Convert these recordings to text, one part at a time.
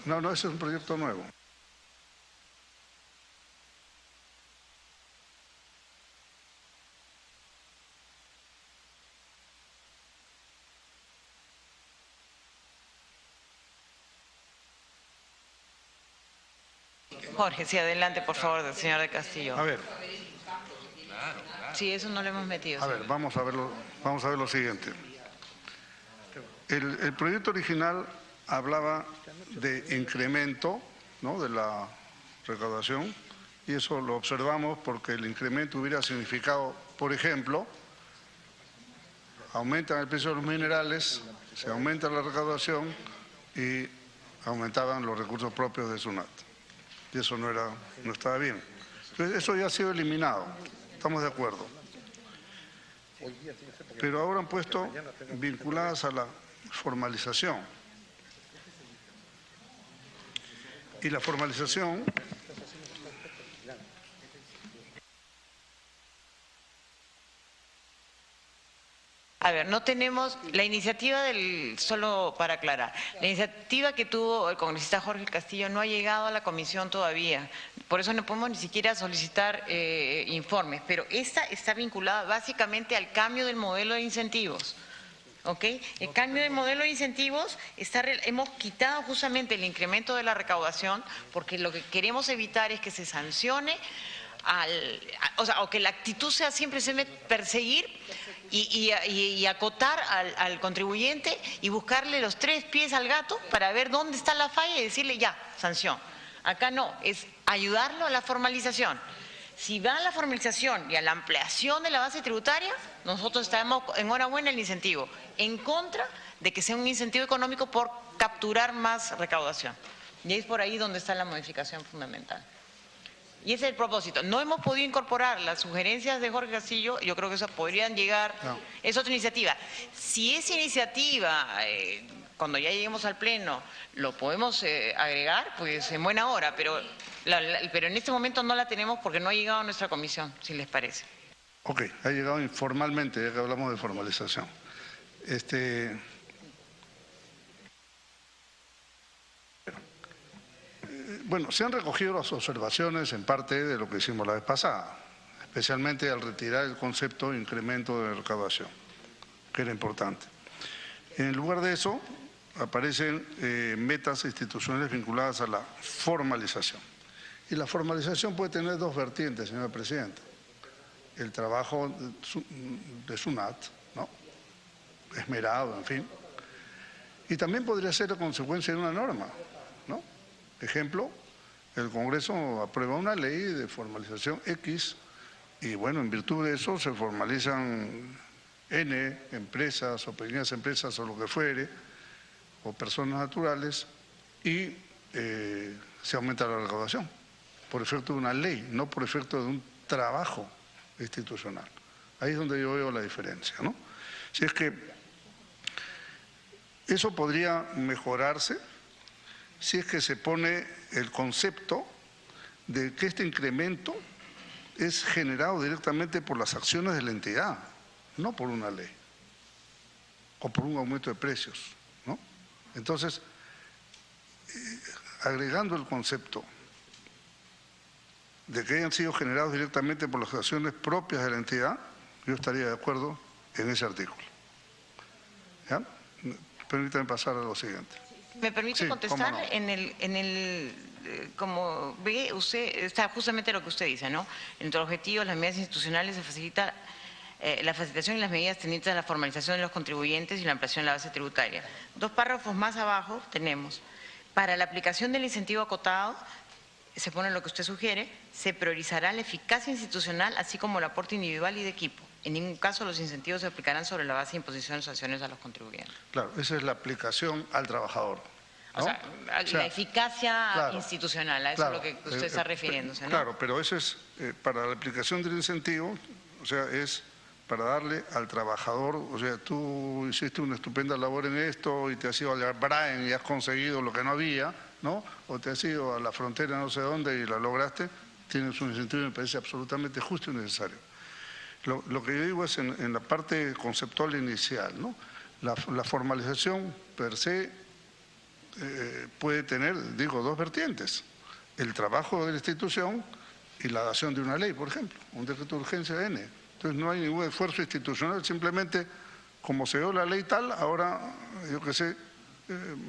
No, ese es un proyecto nuevo. Jorge, sí, adelante, por favor, del señor de Castillo. A ver. Sí, eso no lo hemos metido. A ver, vamos a ver lo siguiente. El proyecto original hablaba de incremento, ¿no?, de la recaudación, y eso lo observamos porque el incremento hubiera significado, por ejemplo, aumentan el precio de los minerales, se aumenta la recaudación y aumentaban los recursos propios de SUNAT. Y eso no estaba bien. Entonces, eso ya ha sido eliminado, estamos de acuerdo. Pero ahora han puesto vinculadas a la formalización. Y la formalización A ver, no tenemos la iniciativa solo para aclarar, la iniciativa que tuvo el congresista Jorge Castillo no ha llegado a la comisión todavía, por eso no podemos ni siquiera solicitar informes, pero esta está vinculada básicamente al cambio del modelo de incentivos. ¿Ok? El cambio del modelo de incentivos, hemos quitado justamente el incremento de la recaudación porque lo que queremos evitar es que se sancione, o que la actitud sea siempre perseguir y acotar al contribuyente y buscarle los 3 pies al gato para ver dónde está la falla y decirle ya, sanción. Acá no, es ayudarlo a la formalización. Si va a la formalización y a la ampliación de la base tributaria, nosotros estamos enhorabuena el incentivo, en contra de que sea un incentivo económico por capturar más recaudación. Y es por ahí donde está la modificación fundamental. Y ese es el propósito. No hemos podido incorporar las sugerencias de Jorge Castillo, yo creo que esas podrían llegar, es otra iniciativa. Si esa iniciativa, cuando ya lleguemos al Pleno, lo podemos agregar, pues en buena hora, pero en este momento no la tenemos porque no ha llegado a nuestra comisión, si les parece. Ok, ha llegado informalmente, ya que hablamos de formalización. Bueno, se han recogido las observaciones en parte de lo que hicimos la vez pasada, especialmente al retirar el concepto de incremento de recaudación, que era importante. En lugar de eso, aparecen metas institucionales vinculadas a la formalización. Y la formalización puede tener 2 vertientes, señora Presidenta. El trabajo de SUNAT, ¿no?, esmerado, en fin. Y también podría ser a consecuencia de una norma, ¿no? Ejemplo, el Congreso aprueba una ley de formalización X y, bueno, en virtud de eso se formalizan N empresas o pequeñas empresas o lo que fuere, o personas naturales, y se aumenta la recaudación por efecto de una ley, no por efecto de un trabajo institucional. Ahí es donde yo veo la diferencia, ¿no? Si es que eso podría mejorarse si es que se pone el concepto de que este incremento es generado directamente por las acciones de la entidad, no por una ley o por un aumento de precios, ¿no? Entonces, agregando el concepto de que hayan sido generados directamente por las acciones propias de la entidad, yo estaría de acuerdo en ese artículo. ¿Ya? Permítame pasar a lo siguiente. ¿Me permite contestar? No. Como ve usted, está justamente lo que usted dice, ¿no? Entre los objetivos, las medidas institucionales se facilita la facilitación y las medidas tendientes a la formalización de los contribuyentes y la ampliación de la base tributaria. 2 párrafos más abajo tenemos, para la aplicación del incentivo acotado, se pone lo que usted sugiere, se priorizará la eficacia institucional así como el aporte individual y de equipo. En ningún caso los incentivos se aplicarán sobre la base de imposición de sanciones a los contribuyentes. Claro, esa es la aplicación al trabajador. O sea, la eficacia claro, institucional, a eso claro, es lo que usted está refiriéndose, ¿no? Claro, pero eso es, para la aplicación del incentivo, o sea, es para darle al trabajador, o sea, tú hiciste una estupenda labor en esto y te has ido al Brain y has conseguido lo que no había, ¿no? O te has ido a la frontera no sé dónde y la lograste, tienes un incentivo y me parece absolutamente justo y necesario. Lo que yo digo es en la parte conceptual inicial, ¿no? La formalización per se puede tener, digo, dos vertientes: el trabajo de la institución y la dación de una ley, por ejemplo, un decreto de urgencia N. Entonces no hay ningún esfuerzo institucional, simplemente como se dio la ley tal, ahora, yo qué sé,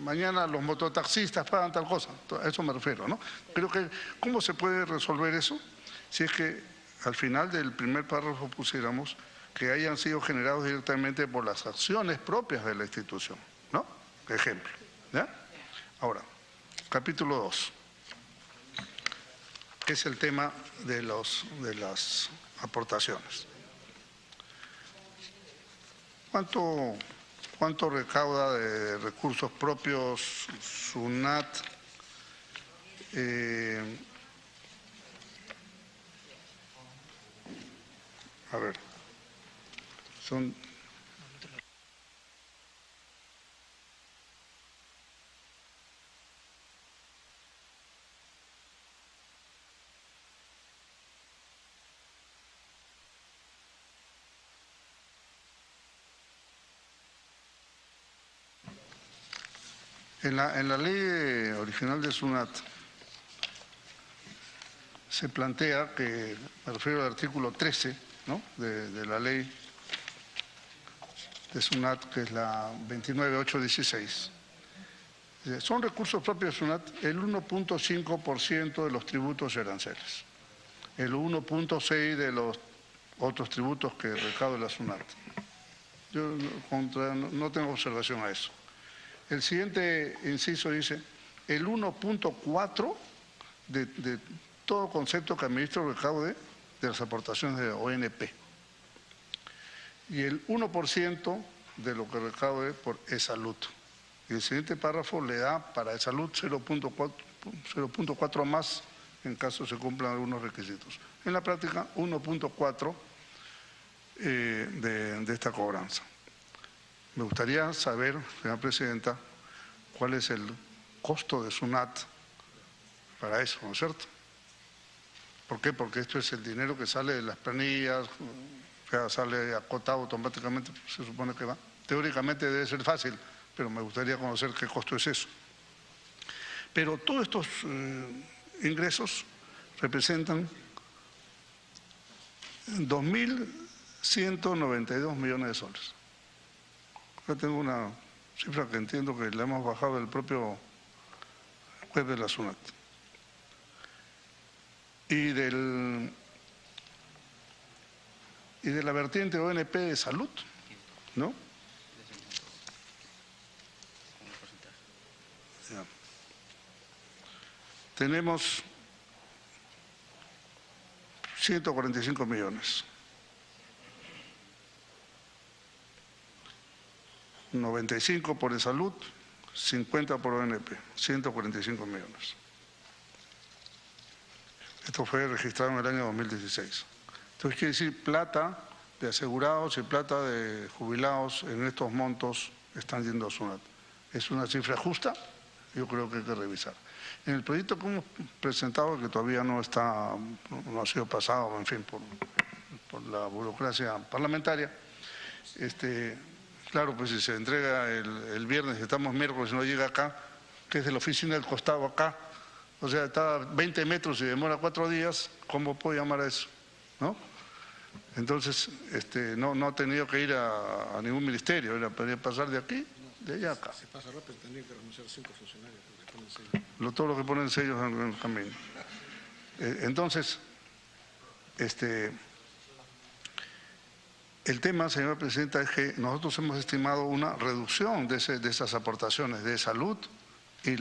mañana los mototaxistas pagan tal cosa, a eso me refiero, ¿no? Creo que, ¿cómo se puede resolver eso? Si es que al final del primer párrafo pusiéramos que hayan sido generados directamente por las acciones propias de la institución, ¿no? Ejemplo, ¿ya? Ahora, capítulo 2, que es el tema de las aportaciones. ¿Cuánto recauda de recursos propios SUNAT? A ver, son... En la ley original de SUNAT se plantea que, me refiero al artículo 13, ¿no?, de la ley de SUNAT, que es la 29816. Son recursos propios de SUNAT el 1.5% de los tributos y aranceles, el 1.6% de los otros tributos que recauda la SUNAT. Yo no tengo observación a eso. El siguiente inciso dice el 1.4% de todo concepto que administra o recaude de las aportaciones de ONP y el 1% de lo que recaude por eSalud. Y el siguiente párrafo le da para eSalud 0.4 más en caso se cumplan algunos requisitos. En la práctica, 1.4 de esta cobranza. Me gustaría saber, señora Presidenta, cuál es el costo de SUNAT para eso, ¿no es cierto? ¿Por qué? Porque esto es el dinero que sale de las planillas, o sea, sale acotado automáticamente, se supone que va. Teóricamente debe ser fácil, pero me gustaría conocer qué costo es eso. Pero todos estos ingresos representan 2.192 millones de soles. Acá tengo una cifra que entiendo que la hemos bajado del propio web de la SUNAT. Y de la vertiente ONP de salud, ¿no? Ya. Tenemos 145 millones. 95 por salud, 50 por ONP, 145 millones. Esto fue registrado en el año 2016. Entonces quiere decir plata de asegurados y plata de jubilados en estos montos están yendo a SUNAT. ¿Es una cifra justa? Yo creo que hay que revisar. En el proyecto que hemos presentado, que todavía no ha sido pasado, en fin, por la burocracia parlamentaria, claro, pues si se entrega el viernes, estamos miércoles y no llega acá, que es de la oficina del costado acá, o sea, está a 20 metros y demora 4 días, ¿cómo puedo llamar a eso? ¿No? Entonces, no ha tenido que ir a ningún ministerio, podría pasar de aquí, de allá a acá. Si pasa rápido, tendrían que renunciar 5 funcionarios que ponen sellos. Todo lo que ponen sellos en el camino. Entonces, el tema, señora Presidenta, es que nosotros hemos estimado una reducción de esas aportaciones de salud y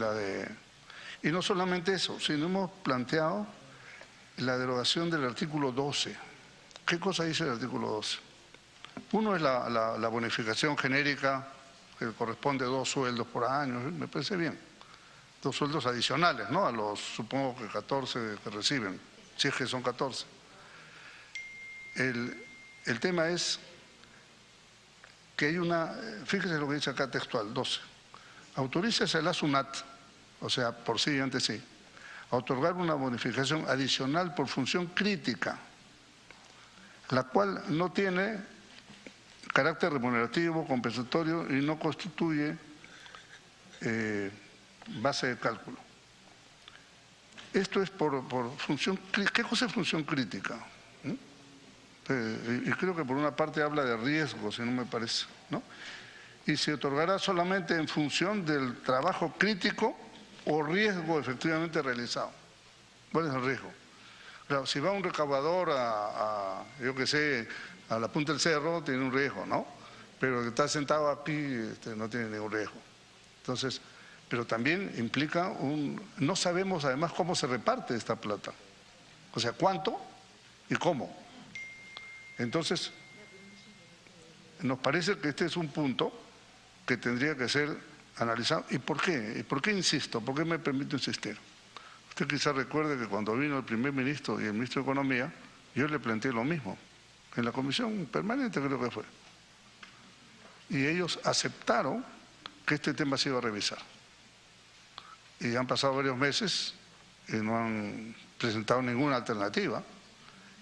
y no solamente eso, sino hemos planteado la derogación del artículo 12. ¿Qué cosa dice el artículo 12? Uno es la bonificación genérica que corresponde a 2 sueldos por año, me parece bien. 2 sueldos adicionales, ¿no? A los, supongo que 14 que reciben, si es que son 14. El tema es que hay una, fíjese lo que dice acá textual, 12. Autorícese a la SUNAT, o sea, por sí y ante sí, a otorgar una bonificación adicional por función crítica, la cual no tiene carácter remunerativo, compensatorio y no constituye base de cálculo. Esto es por función, ¿qué cosa es función crítica? Y creo que por una parte habla de riesgo, si no me parece, ¿no? Y se otorgará solamente en función del trabajo crítico o riesgo efectivamente realizado. ¿Cuál es el riesgo? Claro, si va un recaudador yo qué sé, a la punta del cerro, tiene un riesgo, ¿no? Pero el que está sentado aquí no tiene ningún riesgo. Entonces, pero también implica no sabemos además cómo se reparte esta plata. O sea, cuánto y cómo. Entonces, nos parece que este es un punto que tendría que ser analizado. ¿Y por qué? ¿Y por qué insisto? ¿Por qué me permito insistir? Usted quizás recuerde que cuando vino el primer ministro y el ministro de Economía, yo le planteé lo mismo, en la comisión permanente creo que fue. Y ellos aceptaron que este tema se iba a revisar. Y han pasado varios meses y no han presentado ninguna alternativa.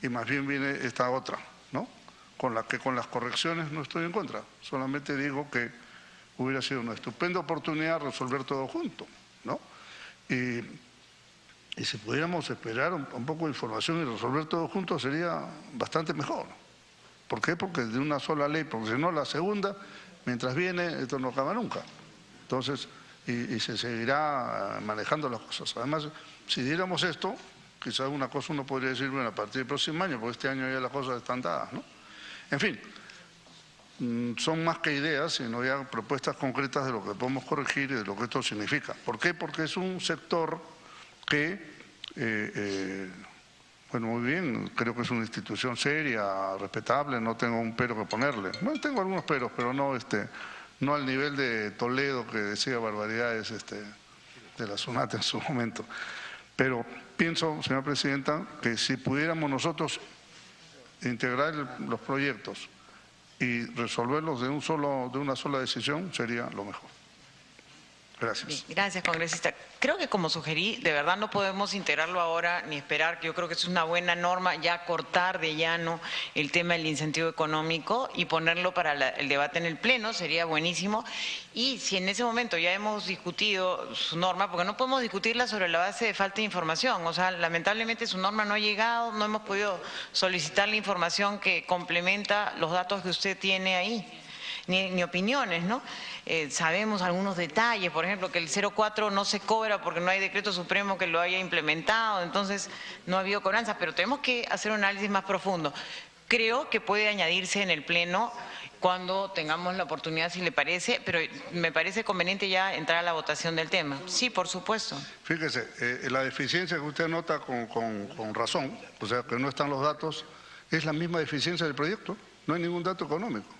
Y más bien viene esta otra, ¿no? Con la que con las correcciones no estoy en contra. Solamente digo que hubiera sido una estupenda oportunidad resolver todo junto, ¿no? Y si pudiéramos esperar un poco de información y resolver todo junto sería bastante mejor. ¿Por qué? Porque de una sola ley, porque si no la segunda, mientras viene, esto no acaba nunca. Entonces, y se seguirá manejando las cosas. Además, si diéramos esto, quizás una cosa uno podría decir, bueno, a partir del próximo año, porque este año ya las cosas están dadas, ¿no? En fin, son más que ideas, sino ya propuestas concretas de lo que podemos corregir y de lo que esto significa. ¿Por qué? Porque es un sector que, bueno, muy bien, creo que es una institución seria, respetable, no tengo un pero que ponerle. Bueno, tengo algunos peros, pero no no al nivel de Toledo que decía barbaridades de la SUNAT en su momento. Pero pienso, señora presidenta, que si pudiéramos nosotros integrar los proyectos y resolverlos de una sola decisión, sería lo mejor. Gracias. Bien, gracias, congresista. Creo que como sugerí, de verdad no podemos integrarlo ahora ni esperar, que yo creo que es una buena norma ya cortar de llano el tema del incentivo económico y ponerlo para el debate en el Pleno, sería buenísimo. Y si en ese momento ya hemos discutido su norma, porque no podemos discutirla sobre la base de falta de información, o sea, lamentablemente su norma no ha llegado, no hemos podido solicitar la información que complementa los datos que usted tiene ahí. Ni opiniones, ¿no? Sabemos algunos detalles, por ejemplo, que el 04 no se cobra porque no hay decreto supremo que lo haya implementado, entonces no ha habido cobranza, pero tenemos que hacer un análisis más profundo. Creo que puede añadirse en el Pleno cuando tengamos la oportunidad, si le parece, pero me parece conveniente ya entrar a la votación del tema. Sí, por supuesto. Fíjese, la deficiencia que usted nota con razón, o sea, que no están los datos, es la misma deficiencia del proyecto, no hay ningún dato económico.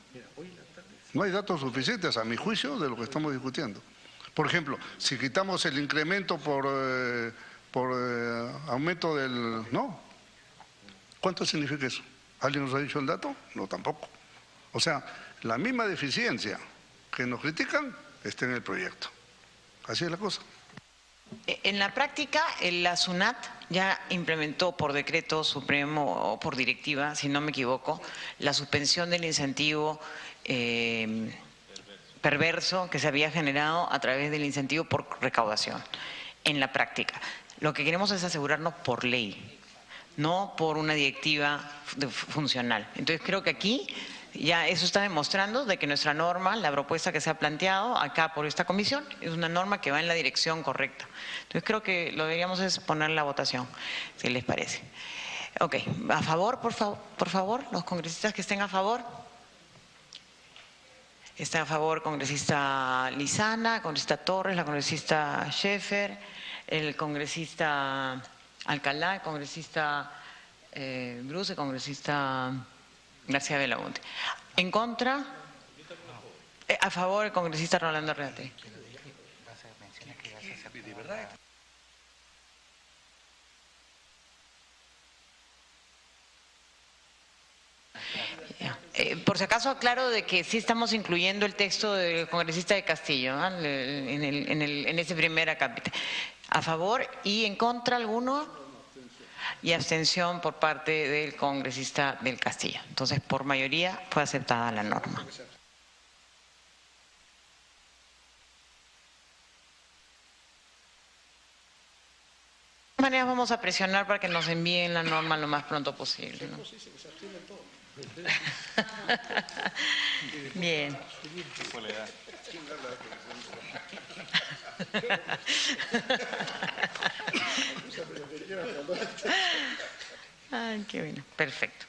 No hay datos suficientes, a mi juicio, de lo que estamos discutiendo. Por ejemplo, si quitamos el incremento por aumento del... ¿No? ¿Cuánto significa eso? ¿Alguien nos ha dicho el dato? No, tampoco. O sea, la misma deficiencia que nos critican está en el proyecto. Así es la cosa. En la práctica, la SUNAT ya implementó por decreto supremo o por directiva, si no me equivoco, la suspensión del incentivo perverso que se había generado a través del incentivo por recaudación. En la práctica, lo que queremos es asegurarnos por ley, no por una directiva funcional. Entonces creo que aquí ya eso está demostrando de que nuestra norma, la propuesta que se ha planteado acá por esta comisión, es una norma que va en la dirección correcta. Entonces creo que lo deberíamos es poner en la votación, si les parece. Ok, a favor, por favor, los congresistas que estén a favor. Está a favor congresista Lizana, congresista Torres, la congresista Scheffer, el congresista Alcalá, el congresista Bruce, el congresista García Belaunte. En contra, a favor el congresista Rolando Reate. Correcto. Por si acaso aclaro de que sí estamos incluyendo el texto del congresista de Castillo, ¿no? en ese primer acápite. ¿A favor y en contra alguno? Y abstención por parte del congresista del Castillo. Entonces, por mayoría fue aceptada la norma. De todas maneras vamos a presionar para que nos envíen la norma lo más pronto posible, ¿no? Bien. Ay, qué bueno. Perfecto.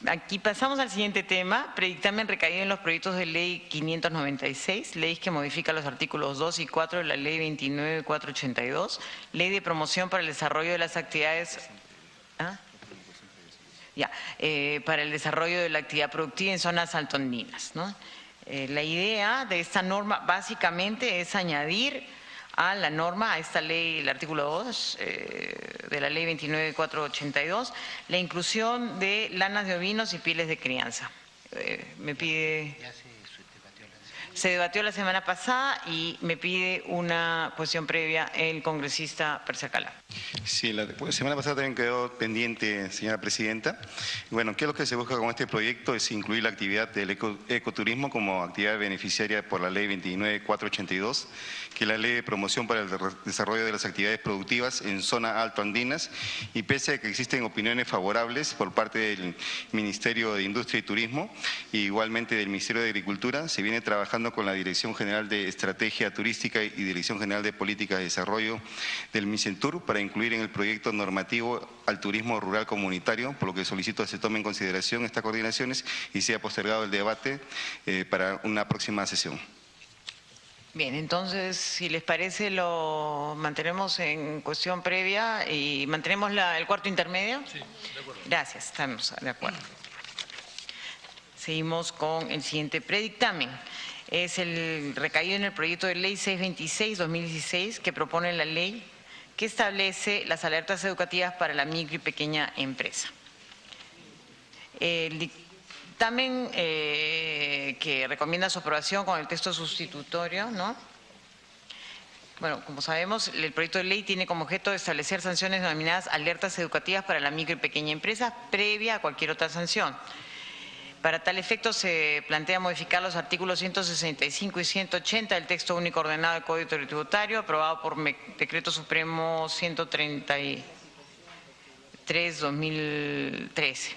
Aquí pasamos al siguiente tema, predictamen recaído en los proyectos de ley 596, ley que modifica los artículos 2 y 4 de la ley 29.482, ley de promoción para el desarrollo de las actividades... para el desarrollo de la actividad productiva en zonas altoandinas, ¿no? La idea de esta norma básicamente es añadir a la norma, a esta ley, el artículo 2 de la ley 29.482, la inclusión de lanas de ovinos y pieles de crianza. Me pide... Se debatió la semana pasada y me pide una cuestión previa el congresista Perciacala. Sí, la semana pasada también quedó pendiente, señora presidenta. Bueno, ¿qué es lo que se busca con este proyecto? Es incluir la actividad del ecoturismo como actividad beneficiaria por la ley 29.482, que es la ley de promoción para el desarrollo de las actividades productivas en zonas altoandinas, y pese a que existen opiniones favorables por parte del Ministerio de Industria y Turismo y igualmente del Ministerio de Agricultura, se viene trabajando con la Dirección General de Estrategia Turística y Dirección General de Política de Desarrollo del MICENTUR para incluir en el proyecto normativo al turismo rural comunitario, por lo que solicito se tome en consideración estas coordinaciones y sea postergado el debate para una próxima sesión. Bien, entonces, si les parece, lo mantenemos en cuestión previa y mantenemos el cuarto intermedio. Sí, de acuerdo. Gracias, estamos de acuerdo. Seguimos con el siguiente predictamen. Es el recaído en el proyecto de ley 626-2016 que propone la ley que establece las alertas educativas para la micro y pequeña empresa. El dictamen que recomienda su aprobación con el texto sustitutorio, ¿no? Bueno, como sabemos, el proyecto de ley tiene como objeto establecer sanciones denominadas alertas educativas para la micro y pequeña empresa previa a cualquier otra sanción. Para tal efecto se plantea modificar los artículos 165 y 180 del texto único ordenado del Código Tributario aprobado por Decreto Supremo 133/2013.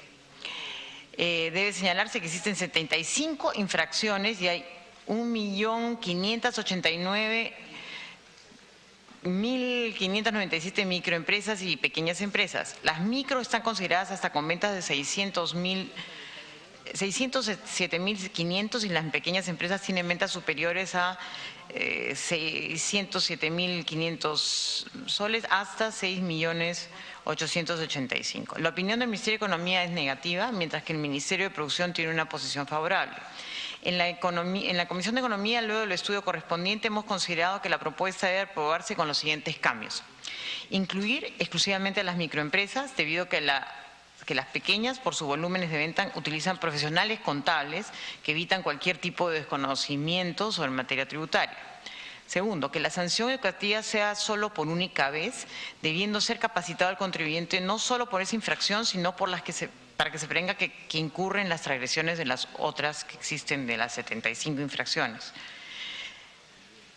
Debe señalarse que existen 75 infracciones y hay 1.589.597 microempresas y pequeñas empresas. Las micro están consideradas hasta con ventas de 607.500 y las pequeñas empresas tienen ventas superiores a 607.500 soles hasta 6.885.000. La opinión del Ministerio de Economía es negativa, mientras que el Ministerio de Producción tiene una posición favorable. En la Comisión de Economía, luego del estudio correspondiente, hemos considerado que la propuesta debe aprobarse con los siguientes cambios. Incluir exclusivamente a las microempresas, debido a que las pequeñas, por sus volúmenes de venta, utilizan profesionales contables que evitan cualquier tipo de desconocimiento sobre materia tributaria. Segundo, que la sanción educativa sea solo por única vez, debiendo ser capacitado el contribuyente no solo por esa infracción, sino por para que se prevenga que incurre en las transgresiones de las otras que existen de las 75 infracciones.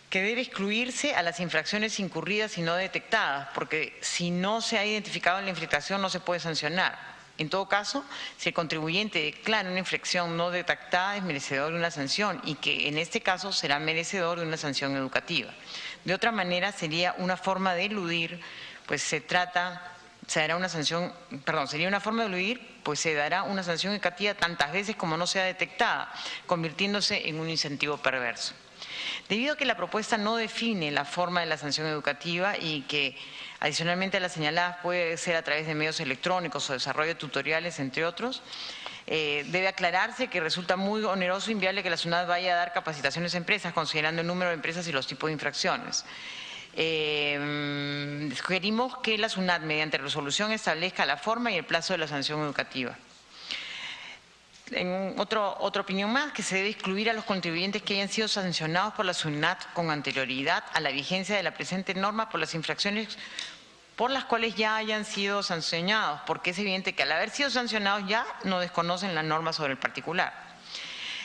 Que debe excluirse a las infracciones incurridas y no detectadas, porque si no se ha identificado la infracción no se puede sancionar. En todo caso, si el contribuyente declara una infracción no detectada, es merecedor de una sanción y que en este caso será merecedor de una sanción educativa. De otra manera, sería una forma de eludir, pues sería una forma de eludir, pues se dará una sanción educativa tantas veces como no sea detectada, convirtiéndose en un incentivo perverso. Debido a que la propuesta no define la forma de la sanción educativa y que adicionalmente a las señaladas puede ser a través de medios electrónicos o desarrollo de tutoriales, entre otros, debe aclararse que resulta muy oneroso e inviable que la SUNAT vaya a dar capacitaciones a empresas considerando el número de empresas y los tipos de infracciones. sugerimos que la SUNAT, mediante resolución, establezca la forma y el plazo de la sanción educativa. En otra opinión más, que se debe excluir a los contribuyentes que hayan sido sancionados por la SUNAT con anterioridad a la vigencia de la presente norma por las infracciones por las cuales ya hayan sido sancionados, porque es evidente que al haber sido sancionados ya no desconocen la norma sobre el particular.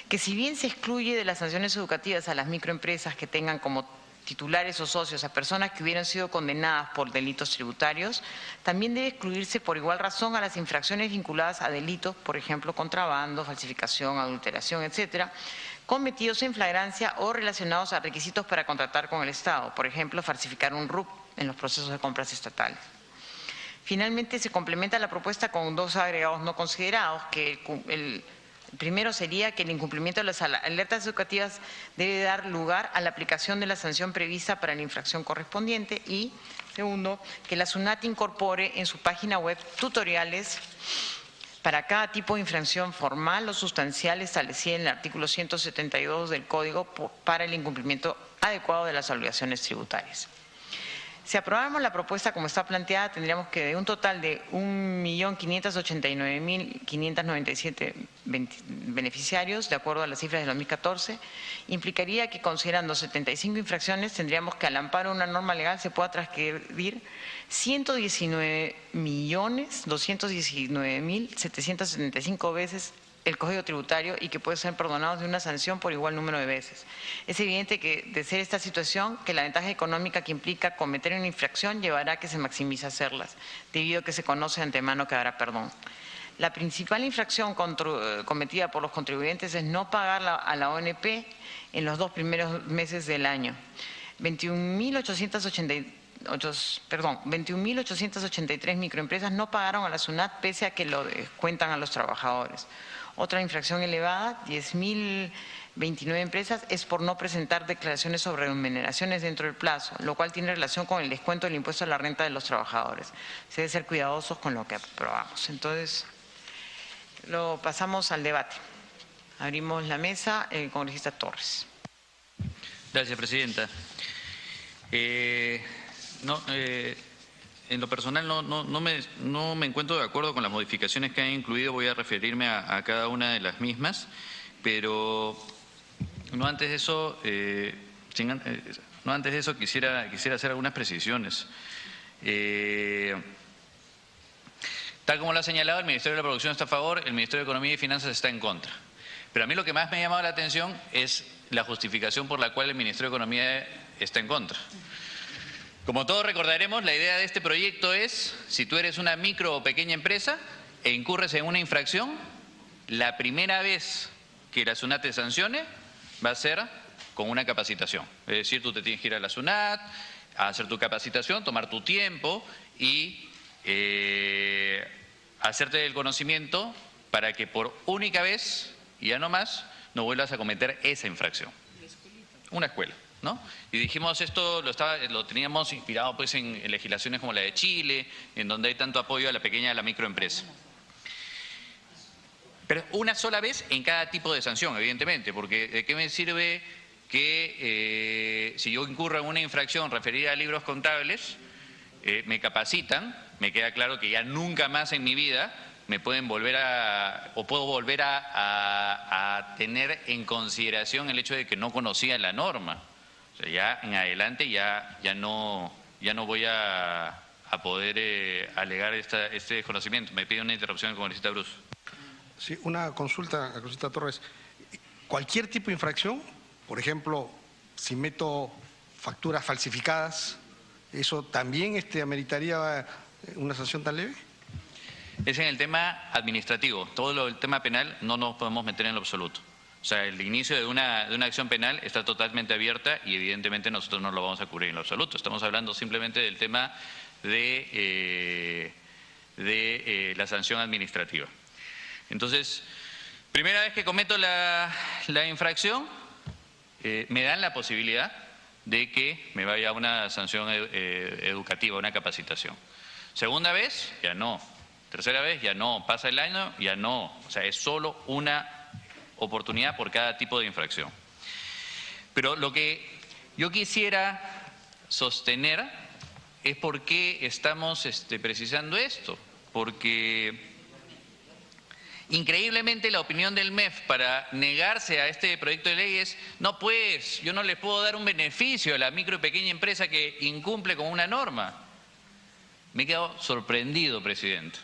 Que si bien se excluye de las sanciones educativas a las microempresas que tengan como titulares o socios a personas que hubieran sido condenadas por delitos tributarios, también debe excluirse por igual razón a las infracciones vinculadas a delitos, por ejemplo, contrabando, falsificación, adulteración, etcétera, cometidos en flagrancia o relacionados a requisitos para contratar con el Estado, por ejemplo, falsificar un RUC en los procesos de compras estatales. Finalmente, se complementa la propuesta con dos agregados no considerados, que el primero sería que el incumplimiento de las alertas educativas debe dar lugar a la aplicación de la sanción prevista para la infracción correspondiente y, segundo, que la SUNAT incorpore en su página web tutoriales para cada tipo de infracción formal o sustancial establecida en el artículo 172 del Código para el incumplimiento adecuado de las obligaciones tributarias. Si aprobáramos la propuesta como está planteada, tendríamos que de un total de 1.589.597 beneficiarios, de acuerdo a las cifras de 2014, implicaría que, considerando 75 infracciones, tendríamos que al amparo de una norma legal se pueda transcribir 119.219.775 veces el Código Tributario y que puede ser perdonado de una sanción por igual número de veces. Es evidente que, de ser esta situación, que la ventaja económica que implica cometer una infracción llevará a que se maximice hacerlas, debido a que se conoce de antemano que dará perdón. La principal infracción cometida por los contribuyentes es no pagar a la ONP en los 2 primeros meses del año. 21.883 microempresas no pagaron a la SUNAT pese a que lo descuentan a los trabajadores. Otra infracción elevada, 10.029 empresas, es por no presentar declaraciones sobre remuneraciones dentro del plazo, lo cual tiene relación con el descuento del impuesto a la renta de los trabajadores. Se debe ser cuidadosos con lo que aprobamos. Entonces, lo pasamos al debate. Abrimos la mesa, el congresista Torres. Gracias, presidenta. En lo personal no me encuentro de acuerdo con las modificaciones que han incluido, voy a referirme a cada una de las mismas, pero no antes de eso, quisiera hacer algunas precisiones. Tal como lo ha señalado, el Ministerio de la Producción está a favor, el Ministerio de Economía y Finanzas está en contra. Pero a mí lo que más me ha llamado la atención es la justificación por la cual el Ministerio de Economía está en contra. Como todos recordaremos, la idea de este proyecto es, si tú eres una micro o pequeña empresa e incurres en una infracción, la primera vez que la SUNAT te sancione va a ser con una capacitación. Es decir, tú te tienes que ir a la SUNAT, a hacer tu capacitación, tomar tu tiempo y hacerte el conocimiento para que por única vez, y ya no más, no vuelvas a cometer esa infracción. Una escuela, ¿no? Y dijimos esto lo teníamos inspirado pues en legislaciones como la de Chile, en donde hay tanto apoyo a la pequeña y a la microempresa. Pero una sola vez en cada tipo de sanción, evidentemente, porque ¿de qué me sirve que si yo incurro en una infracción referida a libros contables, me capacitan, me queda claro que ya nunca más en mi vida me pueden volver puedo volver a tener en consideración el hecho de que no conocía la norma? O sea, ya en adelante ya no voy a poder alegar este desconocimiento. Me pide una interrupción el congresista Bruce. Sí, una consulta, congresista Torres. Cualquier tipo de infracción, por ejemplo, si meto facturas falsificadas, ¿eso también ameritaría una sanción tan leve? Es en el tema administrativo. Todo el tema penal no nos podemos meter en lo absoluto. O sea, el inicio de una acción penal está totalmente abierta y evidentemente nosotros no lo vamos a cubrir en lo absoluto. Estamos hablando simplemente del tema de la sanción administrativa. Entonces, primera vez que cometo la infracción, me dan la posibilidad de que me vaya a una sanción educativa, una capacitación. Segunda vez, ya no. Tercera vez, ya no. Pasa el año, ya no. O sea, es solo una oportunidad por cada tipo de infracción. Pero lo que yo quisiera sostener es por qué estamos precisando esto. Porque increíblemente la opinión del MEF para negarse a este proyecto de ley es: no, pues yo no le puedo dar un beneficio a la micro y pequeña empresa que incumple con una norma. Me he quedado sorprendido, presidente.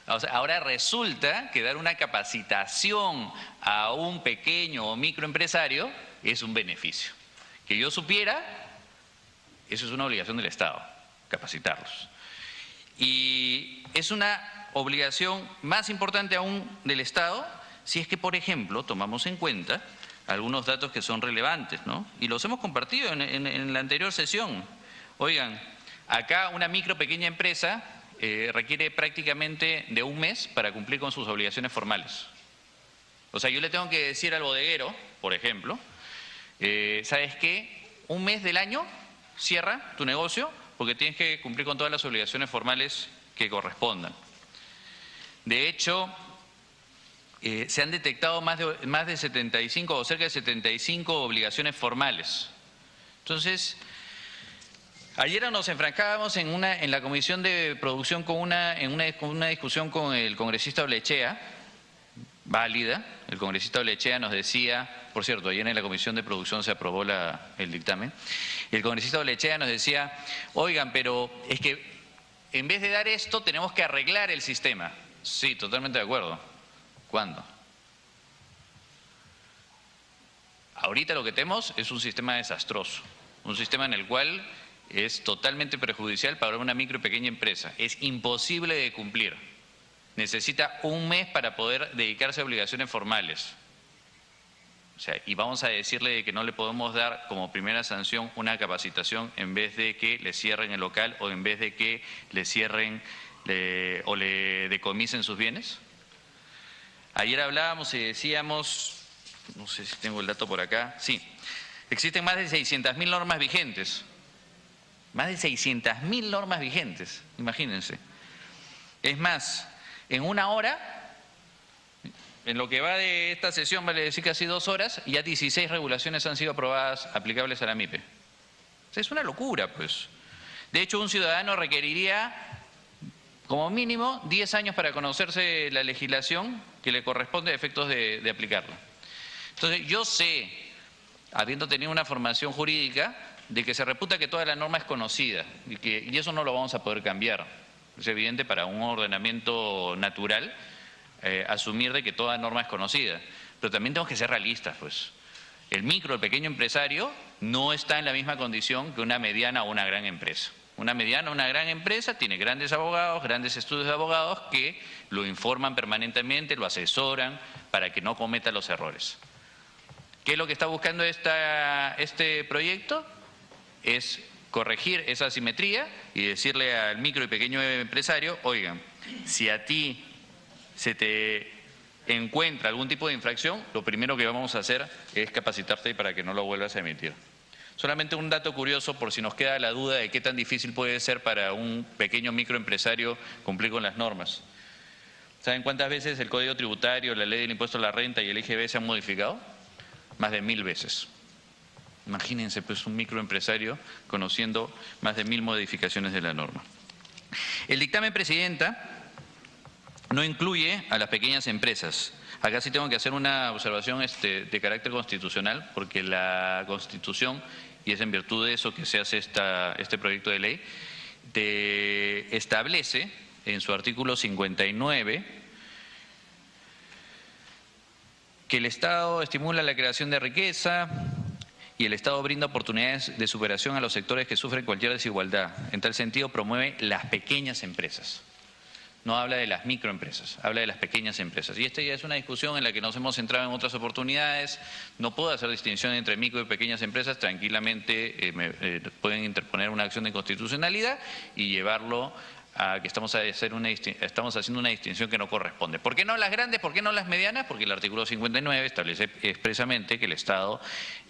O sea, ahora resulta que dar una capacitación a un pequeño o microempresario es un beneficio. Que yo supiera, eso es una obligación del Estado, capacitarlos. Y es una obligación más importante aún del Estado si es que, por ejemplo, tomamos en cuenta algunos datos que son relevantes, ¿no? Y los hemos compartido en la anterior sesión. Oigan, acá una micro pequeña empresa requiere prácticamente de un mes para cumplir con sus obligaciones formales. O sea, yo le tengo que decir al bodeguero, por ejemplo, ¿sabes qué? Un mes del año cierra tu negocio porque tienes que cumplir con todas las obligaciones formales que correspondan. De hecho, se han detectado más de 75 o cerca de 75 obligaciones formales. Entonces, ayer nos enfrancábamos en la Comisión de Producción con una discusión con el congresista Olechea, válida. El congresista Olechea nos decía, por cierto, ayer en la Comisión de Producción se aprobó el dictamen, el congresista Olechea nos decía: oigan, pero es que en vez de dar esto tenemos que arreglar el sistema. Sí, totalmente de acuerdo. ¿Cuándo? Ahorita lo que tenemos es un sistema desastroso, un sistema en el cual es totalmente perjudicial para una micro y pequeña empresa. Es imposible de cumplir. Necesita un mes para poder dedicarse a obligaciones formales. O sea, y vamos a decirle que no le podemos dar como primera sanción una capacitación en vez de que le cierren el local o en vez de que le cierren o le decomisen sus bienes. Ayer hablábamos y decíamos, no sé si tengo el dato por acá, sí, existen más de 600.000 normas vigentes. Más de 600.000 normas vigentes, imagínense. Es más, en una hora, en lo que va de esta sesión, vale decir casi 2 horas, ya 16 regulaciones han sido aprobadas aplicables a la MIPE. O sea, es una locura, pues. De hecho, un ciudadano requeriría como mínimo 10 años para conocerse la legislación que le corresponde a efectos de aplicarla. Entonces, yo sé, habiendo tenido una formación jurídica, de que se reputa que toda la norma es conocida y eso no lo vamos a poder cambiar. Es evidente para un ordenamiento natural asumir de que toda norma es conocida, pero también tenemos que ser realistas, pues. El micro, el pequeño empresario no está en la misma condición que una mediana o una gran empresa. Una mediana o una gran empresa tiene grandes abogados, grandes estudios de abogados que lo informan permanentemente, lo asesoran para que no cometa los errores. ¿Qué es lo que está buscando este proyecto? Es corregir esa asimetría y decirle al micro y pequeño empresario: oigan, si a ti se te encuentra algún tipo de infracción, lo primero que vamos a hacer es capacitarte para que no lo vuelvas a emitir. Solamente un dato curioso por si nos queda la duda de qué tan difícil puede ser para un pequeño microempresario cumplir con las normas. ¿Saben cuántas veces el Código Tributario, la Ley del Impuesto a la Renta y el IGB se han modificado? Más de 1000 veces. Imagínense, pues, un microempresario conociendo más de 1000 modificaciones de la norma. El dictamen, presidenta, no incluye a las pequeñas empresas. Acá sí tengo que hacer una observación de carácter constitucional, porque la Constitución, y es en virtud de eso que se hace este proyecto de ley, establece en su artículo 59 que el Estado estimula la creación de riqueza y el Estado brinda oportunidades de superación a los sectores que sufren cualquier desigualdad. En tal sentido, promueve las pequeñas empresas. No habla de las microempresas, habla de las pequeñas empresas. Y esta ya es una discusión en la que nos hemos centrado en otras oportunidades. No puedo hacer distinción entre micro y pequeñas empresas. Tranquilamente pueden interponer una acción de inconstitucionalidad y llevarlo a que estamos haciendo una distinción que no corresponde. ¿Por qué no las grandes? ¿Por qué no las medianas? Porque el artículo 59 establece expresamente que el Estado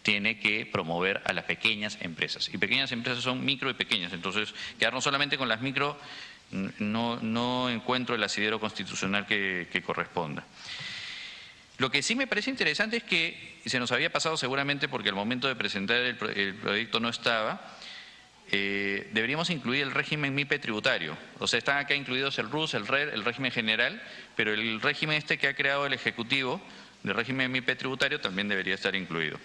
tiene que promover a las pequeñas empresas. Y pequeñas empresas son micro y pequeñas. Entonces, quedarnos solamente con las micro no encuentro el asidero constitucional que corresponda. Lo que sí me parece interesante es que, y se nos había pasado seguramente porque al momento de presentar el proyecto no estaba, deberíamos incluir el régimen MIPE tributario. O sea, están acá incluidos el RUS, el RER, el régimen general, pero el régimen que ha creado el Ejecutivo, del régimen MIPE tributario, también debería estar incluido.